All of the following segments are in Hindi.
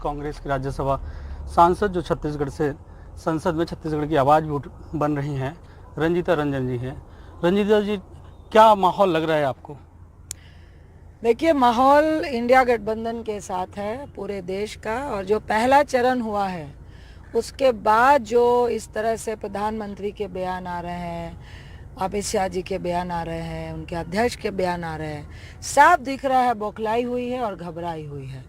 कांग्रेस की राज्यसभा सांसद जो छत्तीसगढ़ से संसद में छत्तीसगढ़ की आवाज़ भी बन रही हैं, रंजीता रंजन जी हैं। रंजीता जी, क्या माहौल लग रहा है आपको? देखिए, माहौल इंडिया गठबंधन के साथ है पूरे देश का। और जो पहला चरण हुआ है उसके बाद जो इस तरह से प्रधानमंत्री के बयान आ रहे हैं, अमित शाह जी के बयान आ रहे हैं, उनके अध्यक्ष के बयान आ रहे हैं, साफ दिख रहा है बौखलाई हुई है और घबराई हुई है।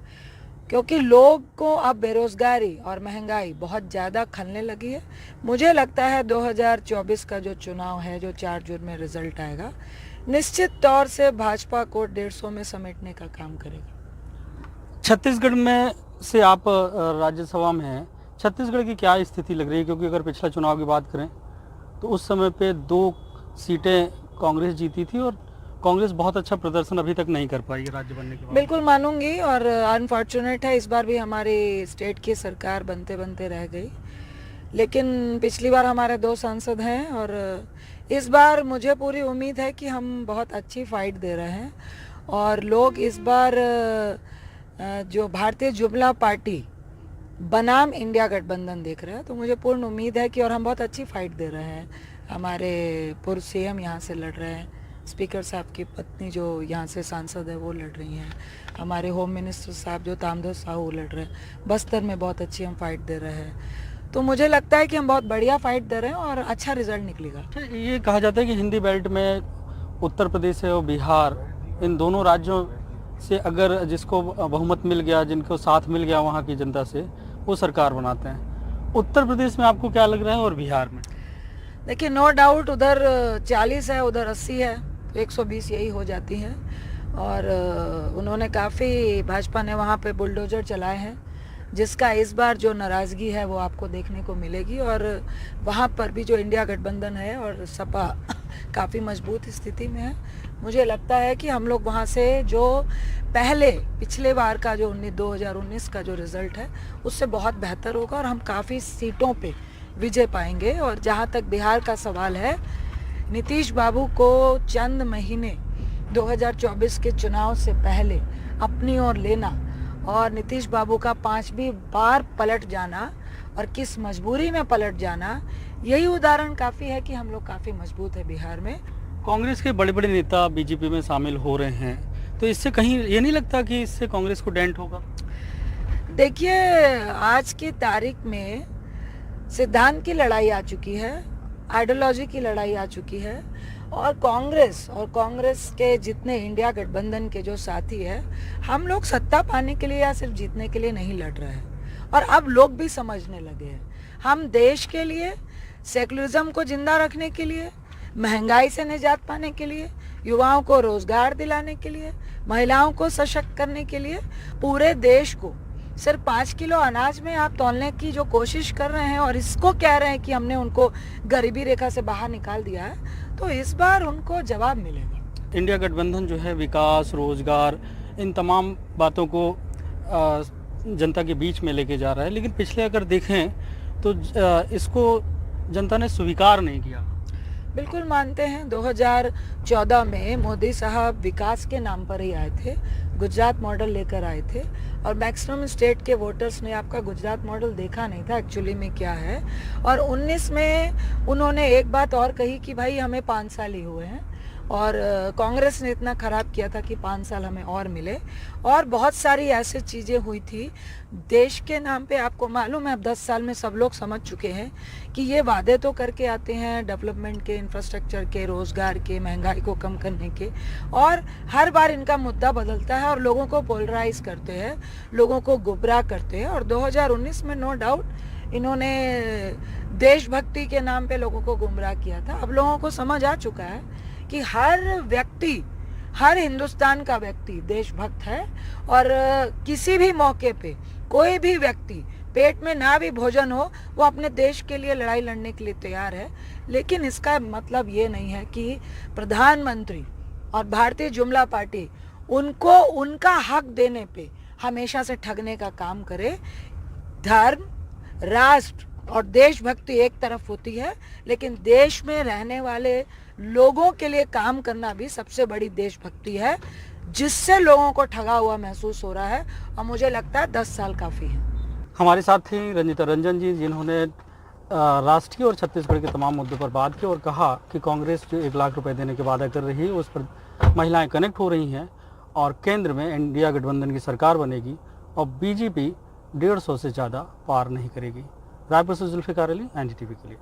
क्योंकि लोग को अब बेरोजगारी और महंगाई बहुत ज़्यादा खलने लगी है। मुझे लगता है 2024 का जो चुनाव है, जो 4 जून में रिजल्ट आएगा, निश्चित तौर से भाजपा को 150 में समेटने का काम करेगा। छत्तीसगढ़ में से आप राज्यसभा में हैं, छत्तीसगढ़ की क्या स्थिति लग रही है? क्योंकि अगर पिछला चुनाव की बात करें तो उस समय पे 2 सीटें कांग्रेस जीती थी और कांग्रेस बहुत अच्छा प्रदर्शन अभी तक नहीं कर पाई है राज्य बनने के बाद। बिल्कुल मानूंगी, और अनफॉर्चुनेट है इस बार भी हमारी स्टेट की सरकार बनते बनते रह गई। लेकिन पिछली बार हमारे 2 सांसद हैं और इस बार मुझे पूरी उम्मीद है कि हम बहुत अच्छी फाइट दे रहे हैं। और लोग इस बार जो भारतीय जुमला पार्टी बनाम इंडिया गठबंधन देख रहे हैं, तो मुझे पूर्ण उम्मीद है कि, और हम बहुत अच्छी फाइट दे रहे हैं। हमारे पूर्व सीएम यहाँ से लड़ रहे हैं, स्पीकर साहब की पत्नी जो यहाँ से सांसद है वो लड़ रही हैं, हमारे होम मिनिस्टर साहब जो तामध्वज साहू लड़ रहे हैं, बस्तर में बहुत अच्छी हम फाइट दे रहे हैं। तो मुझे लगता है कि हम बहुत बढ़िया फाइट दे रहे हैं और अच्छा रिजल्ट निकलेगा। ये कहा जाता है कि हिंदी बेल्ट में उत्तर प्रदेश है और बिहार, इन दोनों राज्यों से अगर जिसको बहुमत मिल गया, जिनको साथ मिल गया वहाँ की जनता से, वो सरकार बनाते हैं। उत्तर प्रदेश में आपको क्या लग रहा है और बिहार में? देखिए, नो डाउट उधर 40 है, उधर 80 है, तो 120 यही हो जाती है। और उन्होंने काफ़ी, भाजपा ने वहाँ पे बुलडोजर चलाए हैं, जिसका इस बार जो नाराज़गी है वो आपको देखने को मिलेगी। और वहाँ पर भी जो इंडिया गठबंधन है और सपा काफ़ी मजबूत स्थिति में है। मुझे लगता है कि हम लोग वहाँ से जो पिछले बार का जो 2019 का जो रिज़ल्ट है उससे बहुत बेहतर होगा और हम काफ़ी सीटों पे विजय पाएंगे। और जहाँ तक बिहार का सवाल है, नीतीश बाबू को चंद महीने 2024 के चुनाव से पहले अपनी ओर लेना और नीतीश बाबू का 5वीं बार पलट जाना और किस मजबूरी में पलट जाना, यही उदाहरण काफ़ी है कि हम लोग काफ़ी मजबूत है बिहार में। कांग्रेस के बड़े बड़े नेता बीजेपी में शामिल हो रहे हैं, तो इससे कहीं ये नहीं लगता कि इससे कांग्रेस को डेंट होगा? देखिए, आज की तारीख में सिद्धांत की लड़ाई आ चुकी है, आइडियोलॉजी की लड़ाई आ चुकी है। और कांग्रेस के जितने इंडिया गठबंधन के जो साथी है, हम लोग सत्ता पाने के लिए या सिर्फ जीतने के लिए नहीं लड़ रहे हैं। और अब लोग भी समझने लगे हैं, हम देश के लिए, सेकुलरिज्म को जिंदा रखने के लिए, महंगाई से निजात पाने के लिए, युवाओं को रोजगार दिलाने के लिए, महिलाओं को सशक्त करने के लिए, पूरे देश को सिर्फ 5 किलो अनाज में आप तौलने की जो कोशिश कर रहे हैं और इसको कह रहे हैं कि हमने उनको गरीबी रेखा से बाहर निकाल दिया है, तो इस बार उनको जवाब मिलेगा। इंडिया गठबंधन जो है विकास, रोजगार, इन तमाम बातों को जनता के बीच में लेके जा रहा है, लेकिन पिछले अगर देखें तो इसको जनता ने स्वीकार नहीं किया। बिल्कुल मानते हैं, 2014 में मोदी साहब विकास के नाम पर ही आए थे, गुजरात मॉडल लेकर आए थे और मैक्सिमम स्टेट के वोटर्स ने आपका गुजरात मॉडल देखा नहीं था एक्चुअली में क्या है। और 19 में उन्होंने एक बात और कही कि भाई हमें 5 साल ही हुए हैं, और कांग्रेस ने इतना ख़राब किया था कि 5 साल हमें और मिले। और बहुत सारी ऐसी चीज़ें हुई थी देश के नाम पे, आपको मालूम है अब 10 साल में सब लोग समझ चुके हैं कि ये वादे तो करके आते हैं डेवलपमेंट के, इंफ्रास्ट्रक्चर के, रोज़गार के, महंगाई को कम करने के, और हर बार इनका मुद्दा बदलता है और लोगों को पोलराइज करते हैं, लोगों को गुमराह करते हैं। और 2019 में नो डाउट इन्होंने देशभक्ति के नाम पे लोगों को गुमराह किया था। अब लोगों को समझ आ चुका है कि हर व्यक्ति, हर हिंदुस्तान का व्यक्ति देशभक्त है और किसी भी मौके पे कोई भी व्यक्ति पेट में ना भी भोजन हो, वो अपने देश के लिए लड़ाई लड़ने के लिए तैयार है। लेकिन इसका मतलब ये नहीं है कि प्रधानमंत्री और भारतीय जुमला पार्टी उनको उनका हक देने पे हमेशा से ठगने का काम करे। धर्म, राष्ट्र और देशभक्ति एक तरफ होती है, लेकिन देश में रहने वाले लोगों के लिए काम करना भी सबसे बड़ी देशभक्ति है। जिससे लोगों को ठगा हुआ महसूस हो रहा है, और मुझे लगता है 10 साल काफ़ी है। हमारे साथ थी रंजिता रंजन जी, जिन्होंने राष्ट्रीय और छत्तीसगढ़ के तमाम मुद्दों पर बात की और कहा कि कांग्रेस जो 1 लाख रुपए देने के वादा कर रही है उस पर महिलाएं कनेक्ट हो रही हैं और केंद्र में इंडिया गठबंधन की सरकार बनेगी और बीजेपी 150 से ज़्यादा पार नहीं करेगी। रायपुर से जुल्फिकार अली, एनडीटीवी के लिए।